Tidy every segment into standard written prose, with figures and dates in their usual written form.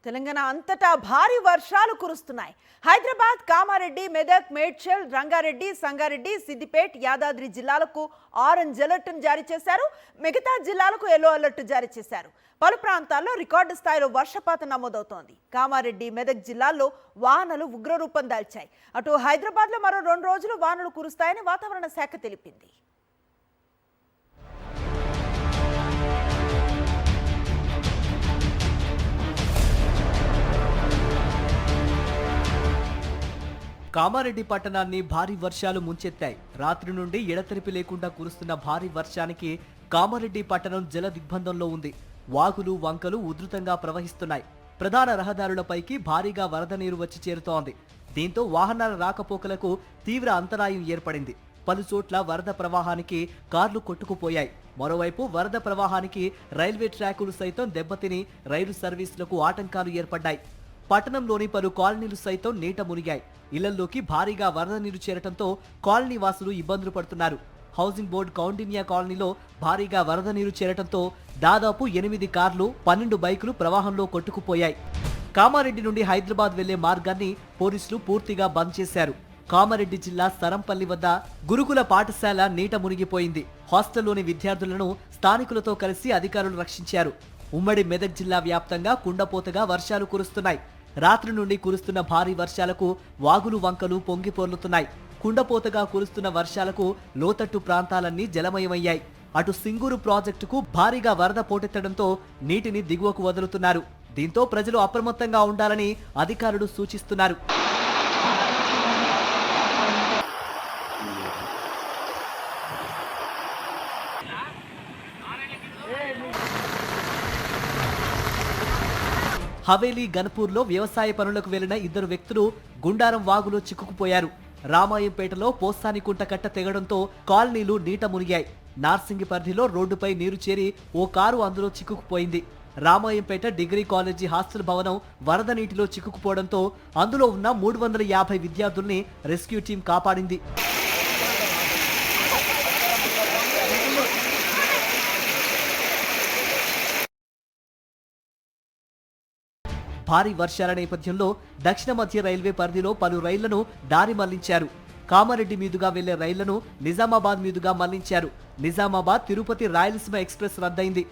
తెలంగాణ అంతటా భారీ వర్షాలు కురుస్తున్నాయి. హైదరాబాద్, కామారెడ్డి, మెదక్, మేడ్చల్, రంగారెడ్డి, సంగారెడ్డి, సిద్దిపేట్, యాదాద్రి జిల్లాలకు ఆరెంజ్ అలర్ట్ జారీ చేశారు. మిగతా జిల్లాలకు ఎల్లో అలర్ట్ జారీ చేశారు. పలు ప్రాంతాల్లో రికార్డు స్థాయిలో వర్షపాతం నమోదవుతోంది. కామారెడ్డి, మెదక్ జిల్లాల్లో వానలు ఉగ్రరూపం దాల్చాయి. అటు హైదరాబాద్లో మరో 2 రోజులు వానలు కురుస్తాయని వాతావరణ శాఖ తెలిపింది. కామారెడ్డి పట్టణాన్ని భారీ వర్షాలు ముంచెత్తాయి. రాత్రి నుండి ఎడతెరిపి లేకుండా కురుస్తున్న భారీ వర్షానికి కామారెడ్డి పట్టణం జల దిగ్బంధంలో ఉంది. వాగులు, వంకలు ఉధృతంగా ప్రవహిస్తున్నాయి. ప్రధాన రహదారులపైకి భారీగా వరద నీరు వచ్చి చేరుతోంది. దీంతో వాహనాల రాకపోకలకు తీవ్ర అంతరాయం ఏర్పడింది. పలుచోట్ల వరద ప్రవాహానికి కార్లు కొట్టుకుపోయాయి. మరోవైపు వరద ప్రవాహానికి రైల్వే ట్రాకులు సైతం దెబ్బతిని రైలు సర్వీసులకు ఆటంకాలు ఏర్పడ్డాయి. పట్టణంలోని పలు కాలనీలు సైతం నీట మునిగాయి. ఇళ్లలోకి భారీగా వరద నీరు చేరటంతో కాలనీ వాసులు ఇబ్బందులు పడుతున్నారు. హౌసింగ్ బోర్డు కౌండిన్యా కాలనీలో భారీగా వరద నీరు చేరటంతో దాదాపు 8 కార్లు, 12 బైకులు ప్రవాహంలో కొట్టుకుపోయాయి. కామారెడ్డి నుండి హైదరాబాద్ వెళ్లే మార్గాన్ని పోలీసులు పూర్తిగా బంద్ చేశారు. కామారెడ్డి జిల్లా సరంపల్లి వద్ద గురుకుల పాఠశాల నీట మునిగిపోయింది. హాస్టల్లోని విద్యార్థులను స్థానికులతో కలిసి అధికారులు రక్షించారు. ఉమ్మడి మెదక్ జిల్లా వ్యాప్తంగా కుండపోతగా వర్షాలు కురుస్తున్నాయి. రాత్రి నుండి కురుస్తున్న భారీ వర్షాలకు వాగులు, వంకలు పొంగి పొర్లుతున్నాయి. కుండపోతగా కురుస్తున్న వర్షాలకు లోతట్టు ప్రాంతాలన్నీ జలమయమయ్యాయి. అటు సింగూరు ప్రాజెక్టుకు భారీగా వరద పోటెత్తడంతో నీటిని దిగువకు వదులుతున్నారు. దీంతో ప్రజలు అప్రమత్తంగా ఉండాలని అధికారులు సూచిస్తున్నారు. హవేలీ గన్పూర్లో వ్యవసాయ పనులకు వెళ్లిన 2 వ్యక్తులు గుండారం వాగులో చిక్కుకుపోయారు. రామాయంపేటలో పోస్తానికుంట కట్ట తెగడంతో కాలనీలు నీట మునిగాయి. నార్సింగి పరిధిలో రోడ్డుపై నీరు చేరి ఓ కారు అందులో చిక్కుకుపోయింది. రామాయంపేట డిగ్రీ కాలేజీ హాస్టల్ భవనం వరద నీటిలో చిక్కుకుపోవడంతో అందులో ఉన్న 350 విద్యార్థుల్ని రెస్క్యూ టీం కాపాడింది. భారీ వర్షాల నేపథ్యంలో దక్షిణ మధ్య రైల్వే పరిధిలో పలు రైళ్లను దారి మళ్లించారు. కామారెడ్డి మీదుగా వెళ్లే రైళ్లను నిజామాబాద్ మీదుగా మళ్లించారు. నిజామాబాద్ తిరుపతి రాయలసీమ ఎక్స్ప్రెస్ రద్దయింది.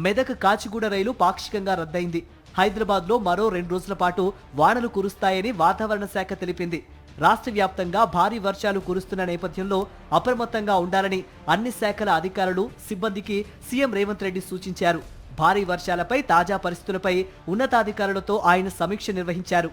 మెదక్ కాచిగూడ రైలు పాక్షికంగా రద్దయింది. హైదరాబాద్లో మరో 2 రోజుల పాటు వానలు కురుస్తాయని వాతావరణ శాఖ తెలిపింది. రాష్ట్ర వ్యాప్తంగా భారీ వర్షాలు కురుస్తున్న నేపథ్యంలో అప్రమత్తంగా ఉండాలని అన్ని శాఖల అధికారులు, సిబ్బందికి సీఎం రేవంత్ రెడ్డి సూచించారు. భారీ వర్షాలపై తాజా పరిస్థితులపై ఉన్నతాధికారులతో ఆయన సమీక్ష నిర్వహించారు.